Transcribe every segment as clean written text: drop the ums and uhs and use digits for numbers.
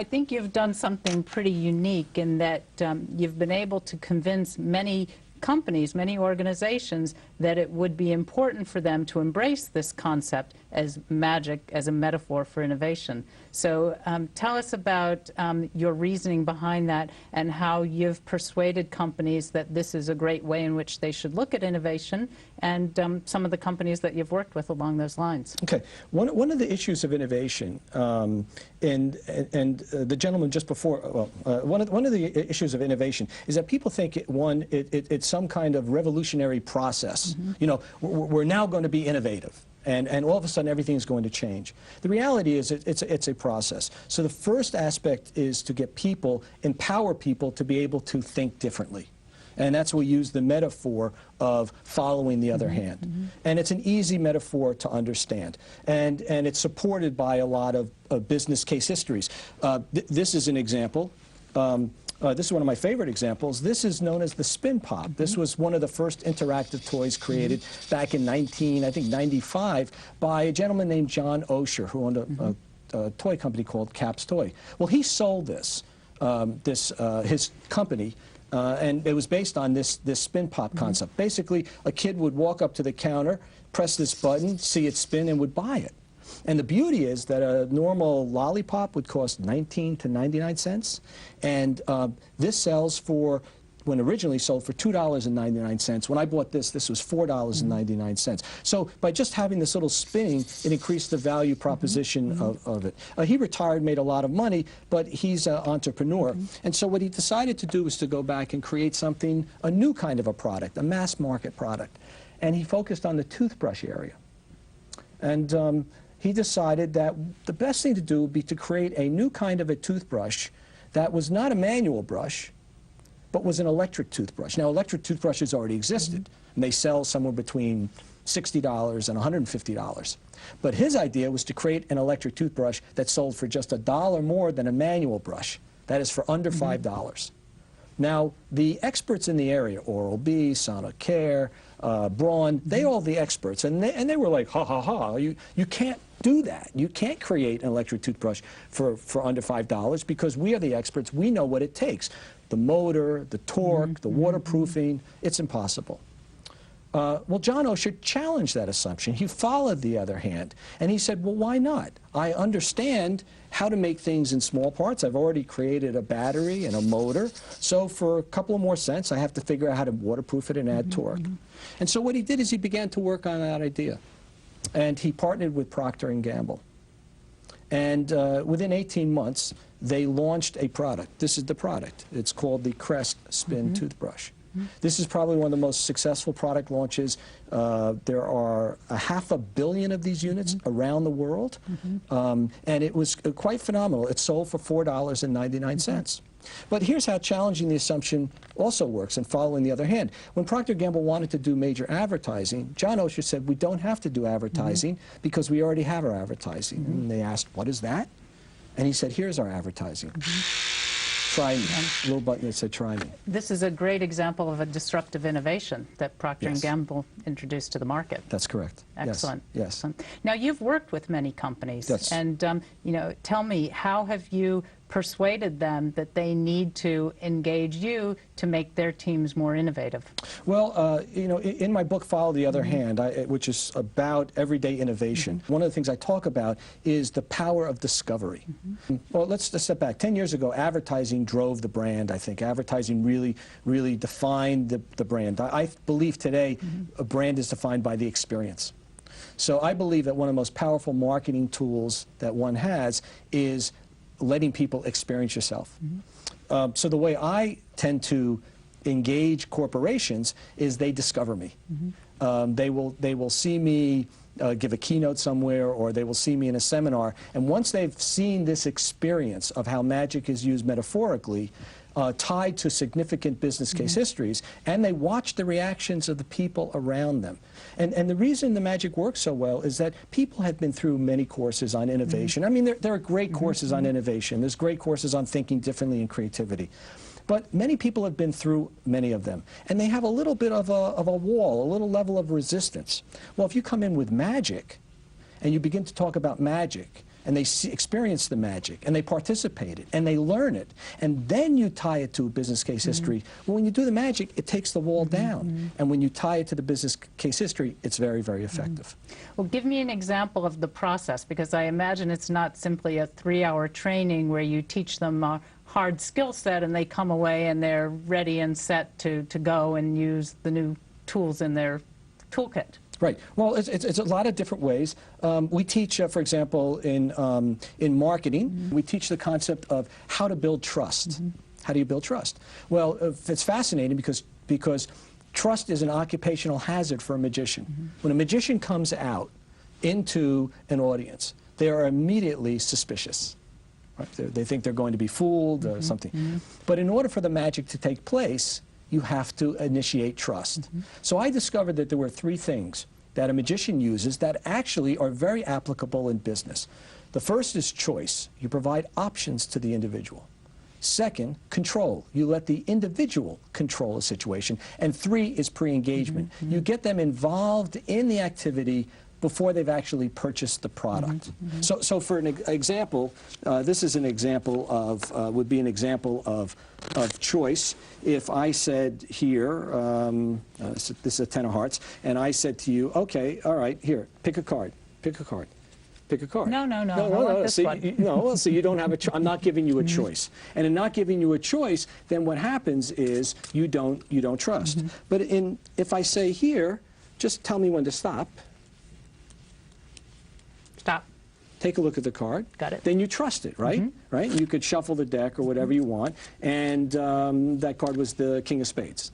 I think you've done something pretty unique in that you've been able to convince many companies, many organizations, that it would be important for them to embrace this concept as magic, as a metaphor for innovation. So tell us about your reasoning behind that and how you've persuaded companies that this is a great way in which they should look at innovation, and some of the companies that you've worked with along those lines. Okay. One of the issues of innovation, and the gentleman just before, one of the issues of innovation is that people think it's some kind of revolutionary process. Mm-hmm. You know, we're now going to be innovative. And all of a sudden, everything is going to change. The reality is it's a process. So the first aspect is to get people, empower people to be able to think differently. And that's where we use the metaphor of following the other hand. Mm-hmm. And it's an easy metaphor to understand. And it's supported by a lot of business case histories. This is an example. This is one of my favorite examples. This is known as the Spin Pop. Mm-hmm. This was one of the first interactive toys created back in 1995 by a gentleman named John Osher, who owned a toy company called Cap's Toy. Well, he sold this, his company, and it was based on this Spin Pop concept. Basically, a kid would walk up to the counter, press this button, see it spin, and would buy it. And the beauty is that a normal lollipop would cost 19 to 99 cents, and this sells for, when originally sold for $2.99. When I bought this was $4.99. So by just having this little spinning, it increased the value proposition of it. He retired, made a lot of money, but he's an entrepreneur. And so what he decided to do was to go back and create something, a new kind of a product, a mass market product. And he focused on the toothbrush area. And he decided that the best thing to do would be to create a new kind of a toothbrush that was not a manual brush, but was an electric toothbrush. Now, electric toothbrushes already existed, and they sell somewhere between $60 and $150. But his idea was to create an electric toothbrush that sold for just $1 more than a manual brush. That is for under $5. Now, the experts in the area, Oral-B, Sonicare, Braun, they all the experts, and they were like, ha, ha, ha, you can't do that. You can't create an electric toothbrush for under $5 because we are the experts. We know what it takes. The motor, the torque, the waterproofing, it's impossible. Well, John Osher challenged that assumption. He followed the other hand, and he said, well, why not? I understand how to make things in small parts. I've already created a battery and a motor, so for a couple of more cents, I have to figure out how to waterproof it and add torque. And so what he did is he began to work on that idea, and he partnered with Procter & Gamble. And within 18 months, they launched a product. This is the product. It's called the Crest Spin Toothbrush. This is probably one of the most successful product launches. There are 500 million of these units around the world, and it was quite phenomenal. It sold for $4.99. But here's how challenging the assumption also works, and following the other hand. When Procter & Gamble wanted to do major advertising, John Osher said, we don't have to do advertising because we already have our advertising. And they asked, what is that? And he said, here's our advertising. Try me. A little button that said, try me. This is a great example of a disruptive innovation that Procter & Gamble introduced to the market. That's correct. Excellent. Yes. Excellent. Now, you've worked with many companies. Yes. And, you know, tell me, how have you persuaded them that they need to engage you to make their teams more innovative? Well, you know, in my book, Follow the Other Hand, which is about everyday innovation, one of the things I talk about is the power of discovery. Well, let's just step back. 10 years ago, advertising drove the brand, I think. Advertising really defined the brand. I believe today a brand is defined by the experience. So I believe that one of the most powerful marketing tools that one has is letting people experience yourself. So the way I tend to engage corporations is they discover me. They will see me give a keynote somewhere, or they will see me in a seminar, and once they've seen this experience of how magic is used metaphorically, tied to significant business case histories, and they watch the reactions of the people around them. And the reason the magic works so well is that people have been through many courses on innovation. I mean, there are great courses on innovation. There's great courses on thinking differently and creativity. But many people have been through many of them, and they have a little bit of a wall, a little level of resistance. Well, if you come in with magic, and you begin to talk about magic, and they experience the magic, and they participate it, and they learn it, and then you tie it to a business case history. Well, when you do the magic, it takes the wall down, and when you tie it to the business case history, it's very, very effective. Well, give me an example of the process, because I imagine it's not simply a 3-hour training where you teach them a hard skill set and they come away and they're ready and set to go and use the new tools in their toolkit. Right. Well, it's a lot of different ways. We teach, for example, in marketing, we teach the concept of how to build trust. How do you build trust? Well, it's fascinating because trust is an occupational hazard for a magician. When a magician comes out into an audience, they are immediately suspicious. Right? They think they're going to be fooled or something. But in order for the magic to take place, you have to initiate trust. So I discovered that there were 3 things that a magician uses that actually are very applicable in business. The first is choice. You provide options to the individual. Second, control. You let the individual control a situation. And 3 is pre-engagement. You get them involved in the activity before they've actually purchased the product. So for an example, this is an example of, would be an example of choice. If I said here, this is a 10 of hearts, and I said to you, okay, all right, here, pick a card, pick a card. Pick a card. No. I want this one. So you don't have a I'm not giving you a choice. And in not giving you a choice, then what happens is you don't trust. But if I say here, just tell me when to stop. Stop. Take a look at the card. Got it. Then you trust it, right? Right? You could shuffle the deck or whatever you want, and that card was the King of Spades.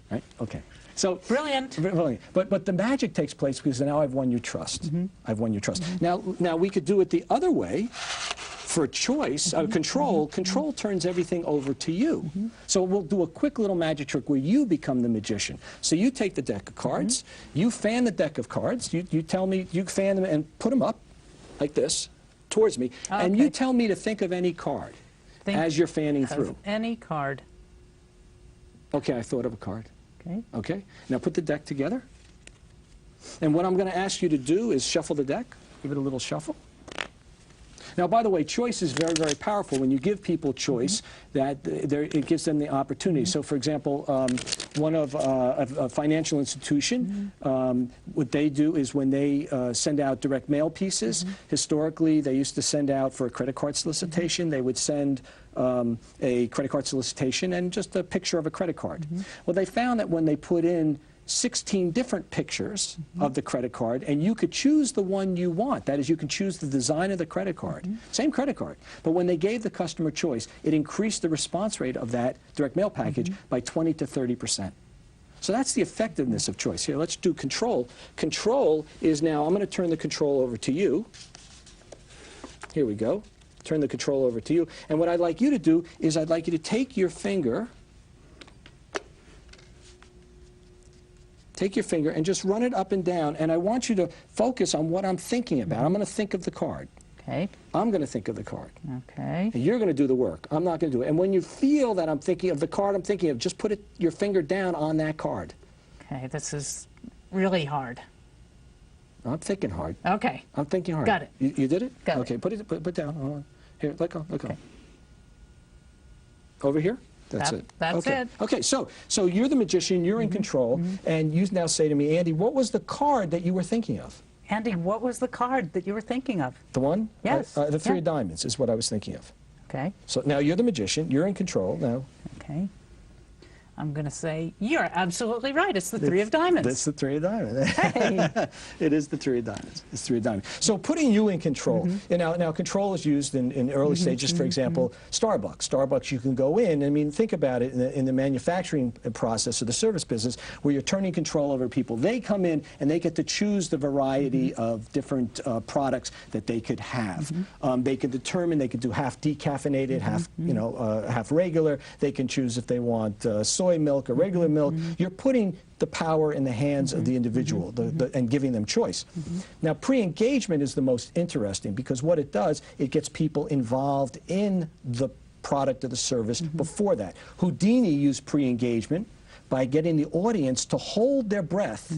Right? Okay. So brilliant. Brilliant. But the magic takes place because now I've won your trust. I've won your trust. Now we could do it the other way. For choice, control turns everything over to you. So we'll do a quick little magic trick where you become the magician. So you take the deck of cards, you fan the deck of cards, you tell me, you fan them and put them up like this towards me, and you tell me to think of any card as you're fanning through. Any card. Okay, I thought of a card. Okay. Okay, now put the deck together. And what I'm going to ask you to do is shuffle the deck, give it a little shuffle. Now, by the way, choice is very, very powerful. When you give people choice, it gives them the opportunity. So, for example, one of a financial institution, what they do is when they send out direct mail pieces, historically they used to send out for a credit card solicitation, they would send a credit card solicitation and just a picture of a credit card. Well, they found that when they put in 16 different pictures of the credit card, and you could choose the one you want. That is, you can choose the design of the credit card. Same credit card. But when they gave the customer choice, it increased the response rate of that direct mail package by 20 to 30%. So that's the effectiveness of choice. Here, let's do control. Control is now, I'm going to turn the control over to you. Here we go. Turn the control over to you. And what I'd like you to do is I'd like you to take your finger, and just run it up and down, and I want you to focus on what I'm thinking about. I'm going to think of the card. Okay. I'm going to think of the card. Okay. And you're going to do the work. I'm not going to do it. And when you feel that I'm thinking of the card I'm thinking of, just put your finger down on that card. Okay, this is really hard. I'm thinking hard. Okay. I'm thinking hard. Got it. You did it? Got it. Okay, put down. Hold on. Here, let go, let go. Over here? That's it. That's it. Okay, so you're the magician, you're in control, and you now say to me, Andy, what was the card that you were thinking of? Andy, what was the card that you were thinking of? The one? Yes. The 3 of diamonds is what I was thinking of. Okay. So now you're the magician, you're in control now. Okay. I'm going to say, you're absolutely right. It's the 3 of diamonds. That's the 3 of diamonds. Hey. It is the 3 of diamonds. It's 3 of diamonds. So putting you in control. And now control is used in early stages. For example, Starbucks. Starbucks, you can go in. I mean, think about it in the manufacturing process or the service business where you're turning control over people. They come in and they get to choose the variety of different products that they could have. They can determine, they could do half decaffeinated, half, half regular. They can choose if they want soy milk or regular milk. You're putting the power in the hands of the individual and giving them choice. Now, pre-engagement is the most interesting because what it does, it gets people involved in the product or the service before that. Houdini used pre-engagement by getting the audience to hold their breath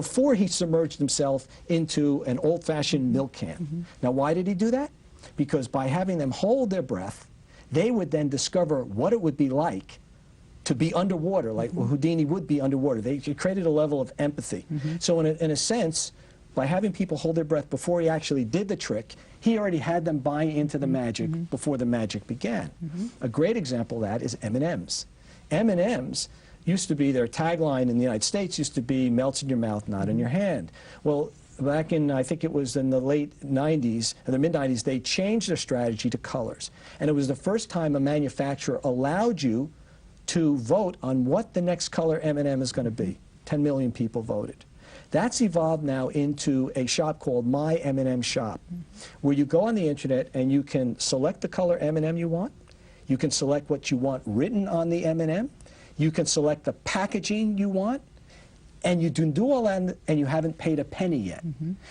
before he submerged himself into an old-fashioned milk can. Now, why did he do that? Because by having them hold their breath, they would then discover what it would be like to be underwater, like Houdini would be underwater. They created a level of empathy. So in a sense, by having people hold their breath before he actually did the trick, he already had them buy into the magic before the magic began. A great example of that is M&M's. M&M's used to be, their tagline in the United States used to be, melts in your mouth, not in your hand. Well, back in, I think it was in the late 90s, or the mid-90s, they changed their strategy to colors. And it was the first time a manufacturer allowed you to vote on what the next color M&M is going to be. 10 million people voted. That's evolved now into a shop called My M&M Shop, where you go on the internet and you can select the color M&M you want. You can select what you want written on the M&M. You can select the packaging you want. And you can do all that, and you haven't paid a penny yet.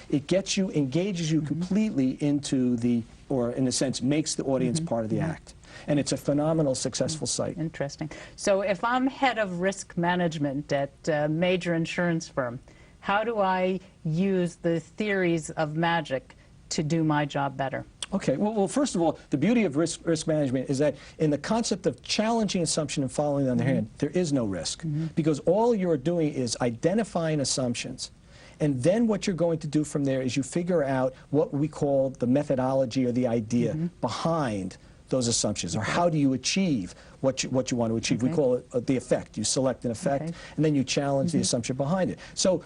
It gets you, engages you completely into the, or in a sense, makes the audience part of the act. And it's a phenomenal, successful site. Interesting. So if I'm head of risk management at a major insurance firm, how do I use the theories of magic to do my job better? Okay, well, first of all, the beauty of risk management is that in the concept of challenging assumption and following on the hand, there is no risk. Because all you're doing is identifying assumptions. And then what you're going to do from there is you figure out what we call the methodology or the idea behind those assumptions, or how do you achieve what you want to achieve. We call it the effect. You select an effect, and then you challenge the assumption behind it. So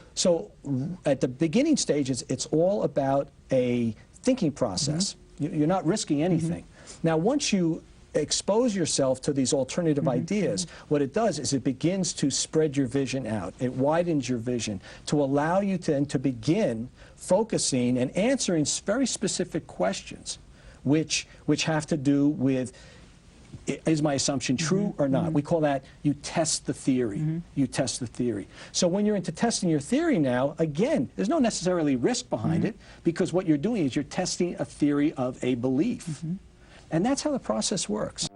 at the beginning stages, it's all about a thinking process. You're not risking anything. Now, once you expose yourself to these alternative ideas, what it does is it begins to spread your vision out. It widens your vision to allow you then to begin focusing and answering very specific questions, which have to do with, is my assumption true or not? We call that, you test the theory. You test the theory. So when you're into testing your theory now, again, there's no necessarily risk behind it, because what you're doing is you're testing a theory of a belief. And that's how the process works.